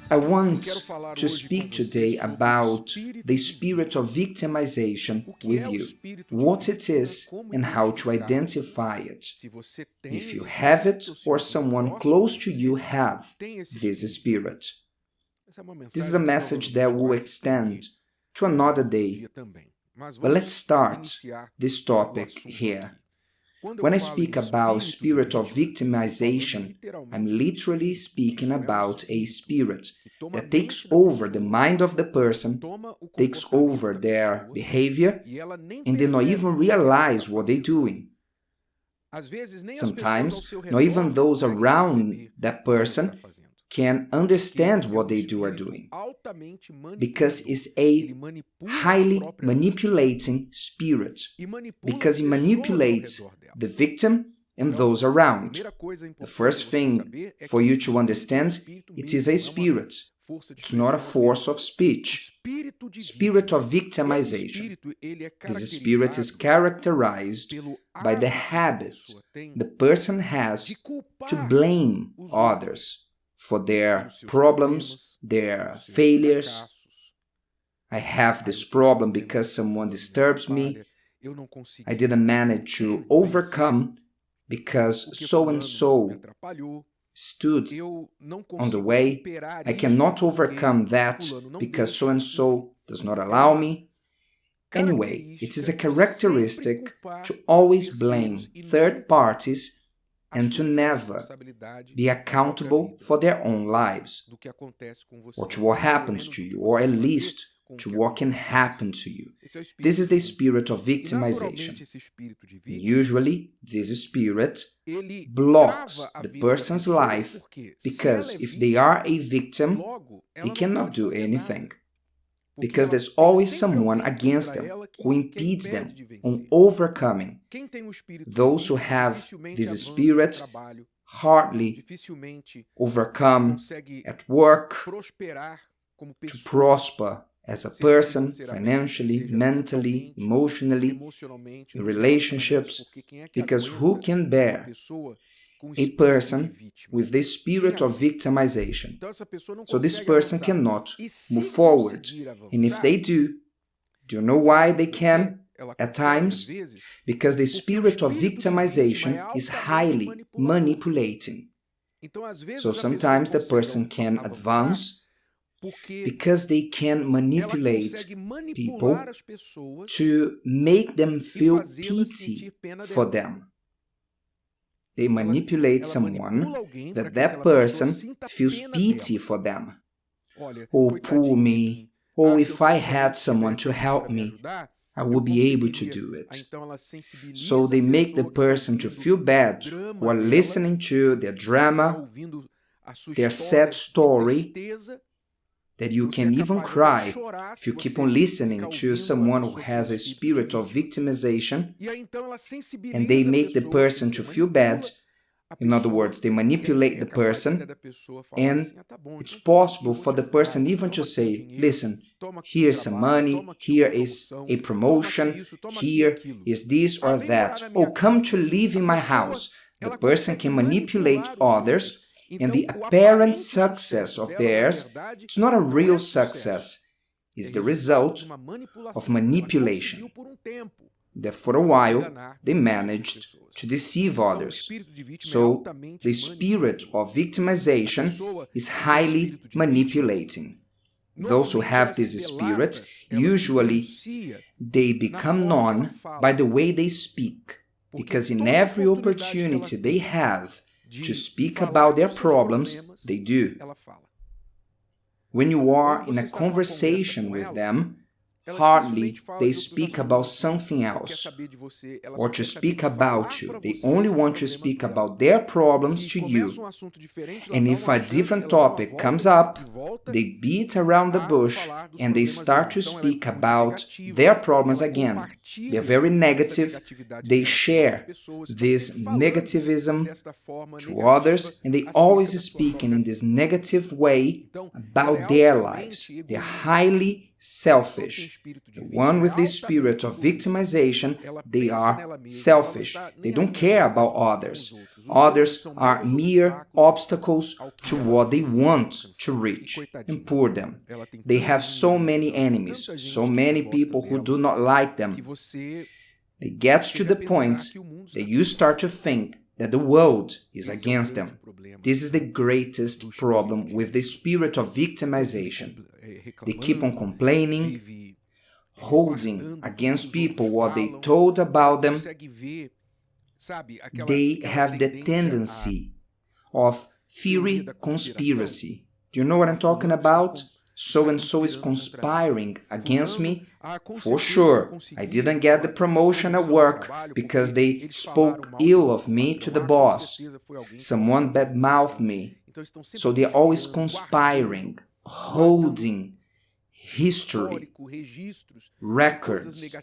I want to speak today about the spirit of victimization with you, what it is and how to identify it. If you have it or someone close to you have this spirit. This is a message that will extend to another day. But let's start this topic here. When I speak about spirit of victimization, I'm literally speaking about a spirit that takes over the mind of the person, takes over their behavior, and they not even realize what they're doing. Sometimes, not even those around that person can understand what they are doing, because it's a highly manipulating spirit, because it manipulates the victim and those around. The first thing for you to understand, it is a spirit. It's not a force of speech. Spirit of victimization. This spirit is characterized by the habit the person has to blame others for their problems, their failures. I have this problem because someone disturbs me. I didn't manage to overcome because so-and-so stood on the way. I cannot overcome that because so-and-so does not allow me. Anyway, it is a characteristic to always blame third parties and to never be accountable for their own lives, or to what happens to you, or at least to what can happen to you. This is the spirit of victimization. Usually, this spirit blocks the person's life because if they are a victim, they cannot do anything. Because there's always someone against them who impedes them on overcoming. Those who have this spirit hardly overcome at work, to prosper as a person, financially, mentally, emotionally, in relationships, because who can bear a person with the spirit of victimization? So this person cannot move forward. And if they do you know why they can at times? Because the spirit of victimization is highly manipulating. So sometimes the person can advance because they can manipulate people to make them feel pity for them. They manipulate someone that person feels pity for them. Oh, poor me. Oh, if I had someone to help me, I would be able to do it. So they make the person to feel bad while listening to their drama, their sad story, that you can even cry if you keep on listening to someone who has a spirit of victimization, and they make the person to feel bad. In other words, they manipulate the person, and it's possible for the person even to say, listen, here's some money, here is a promotion, here is this or that. Oh, come to live in my house. The person can manipulate others, and the apparent success of theirs, it's not a real success. It's the result of manipulation. That for a while, they managed to deceive others. So, the spirit of victimization is highly manipulating. Those who have this spirit, usually, they become known by the way they speak, because in every opportunity they have to speak about their problems, they do. When you are in a conversation with them, hardly they speak about something else or to speak about you. They only want to speak about their problems to you. And if a different topic comes up, they beat around the bush and they start to speak about their problems again. They're very negative. They share this negativism to others, and they always speaking in this negative way about their lives. They're highly selfish. The one with this spirit of victimization, they are selfish. They don't care about others. Others are mere obstacles to what they want to reach. And poor them. They have so many enemies, so many people who do not like them. They get to the point that you start to think that the world is against them. This is the greatest problem with the spirit of victimization. They keep on complaining, holding against people what they told about them. They have the tendency of theory conspiracy. Do you know what I'm talking about? So-and-so is conspiring against me. For sure, I didn't get the promotion at work because they spoke ill of me to the boss. Someone badmouthed me. So they're always conspiring, holding history, records.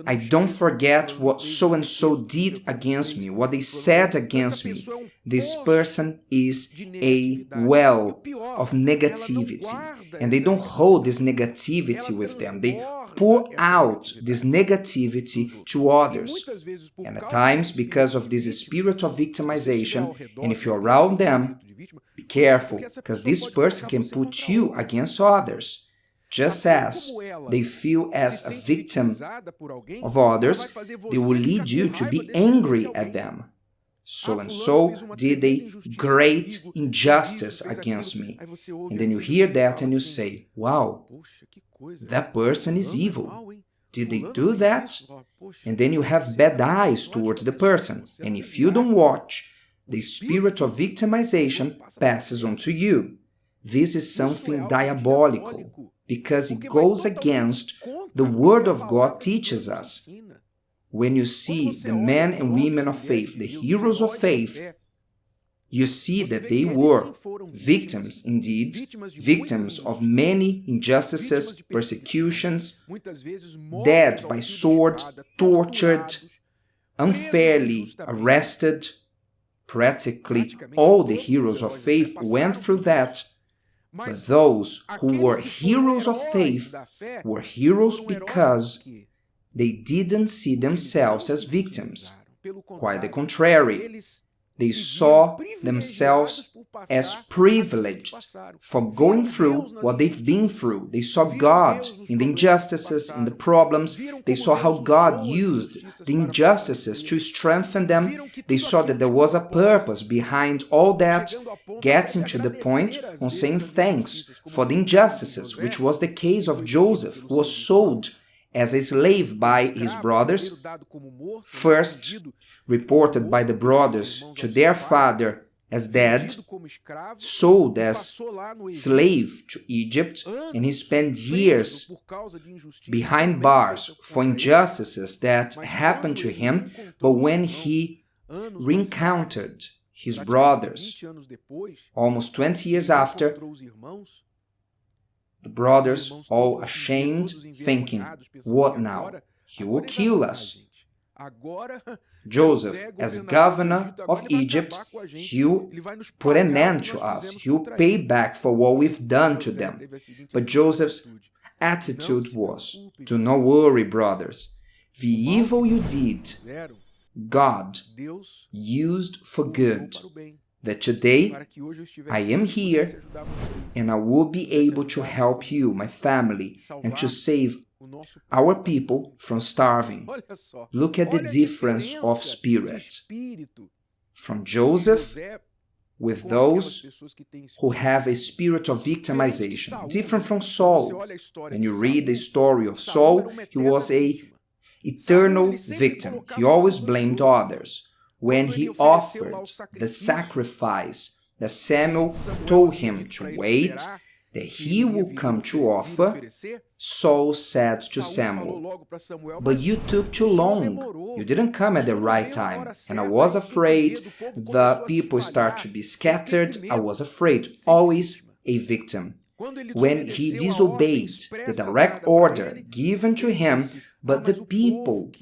I don't forget what so-and-so did against me, what they said against me. This person is a well of negativity, and they don't hold this negativity with them. They pour out this negativity to others. And at times, because of this spirit of victimization, and if you're around them, be careful, because this person can put you against others. Just as they feel as a victim of others, they will lead you to be angry at them. So-and-so did a great injustice against me. And then you hear that and you say, wow, that person is evil. Did they do that? And then you have bad eyes towards the person. And if you don't watch, the spirit of victimization passes on to you. This is something diabolical, because it goes against the Word of God teaches us. When you see the men and women of faith, the heroes of faith, you see that they were victims indeed, victims of many injustices, persecutions, dead by sword, tortured, unfairly arrested. Practically all the heroes of faith went through that. But those who were heroes of faith were heroes because they didn't see themselves as victims. Quite the contrary. They saw themselves as privileged for going through what they've been through. They saw God in the injustices, in the problems. They saw how God used the injustices to strengthen them. They saw that there was a purpose behind all that, getting to the point on saying thanks for the injustices, which was the case of Joseph, who was sold as a slave by his brothers, first reported by the brothers to their father as dead, sold as slave to Egypt, and he spent years behind bars for injustices that happened to him. But when he reencountered his brothers, almost 20 years after, the brothers, all ashamed, thinking, what now? He will kill us. Joseph, as governor of Egypt, he'll put an end to us. He'll pay back for what we've done to them. But Joseph's attitude was, do not worry, brothers. The evil you did, God used for good. That today I am here and I will be able to help you, my family, and to save our people from starving. Look at the difference of spirit from Joseph with those who have a spirit of victimization, different from Saul. When you read the story of Saul, he was an eternal victim. He always blamed others. When he offered the sacrifice that Samuel told him to wait, that he will come to offer, Saul said to Samuel, but you took too long. You didn't come at the right time. And I was afraid the people start to be scattered. I was afraid. Always a victim. When he disobeyed the direct order given to him, but the people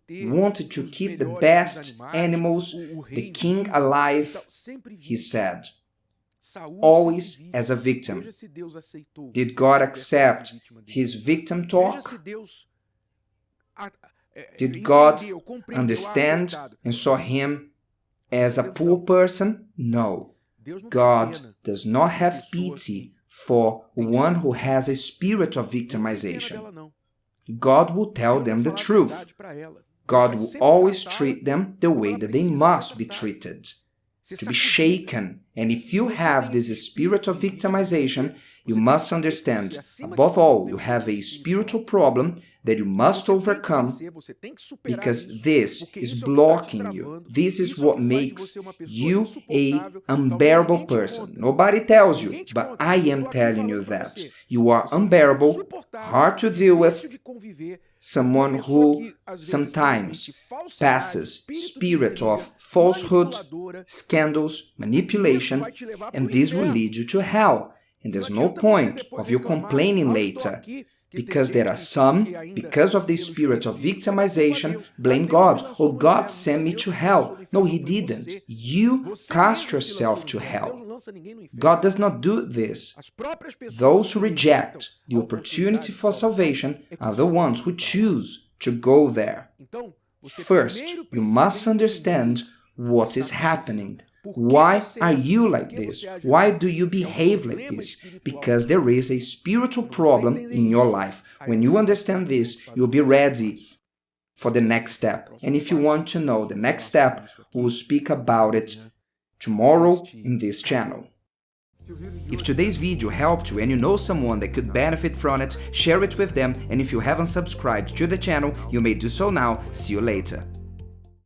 wanted to keep the best animals, the king alive, he said, always as a victim. Did God accept his victim talk? Did God understand and saw him as a poor person? No. God does not have pity for one who has a spirit of victimization. God will tell them the truth. God will always treat them the way that they must be treated, to be shaken. And if you have this spirit of victimization, you must understand, above all, you have a spiritual problem that you must overcome, because this is blocking you. This is what makes you an unbearable person. Nobody tells you, but I am telling you that. You are unbearable, hard to deal with, someone who sometimes passes spirit of falsehood, scandals, manipulation, and this will lead you to hell. And there's no point of you complaining later, because there are some, because of the spirit of victimization, blame God. Oh, God sent me to hell. No, He didn't. You cast yourself to hell. God does not do this. Those who reject the opportunity for salvation are the ones who choose to go there. First, you must understand what is happening. Why are you like this? Why do you behave like this? Because there is a spiritual problem in your life. When you understand this, you'll be ready for the next step. And if you want to know the next step, we'll speak about it tomorrow in this channel. If today's video helped you and you know someone that could benefit from it, share it with them. And if you haven't subscribed to the channel, you may do so now. See you later.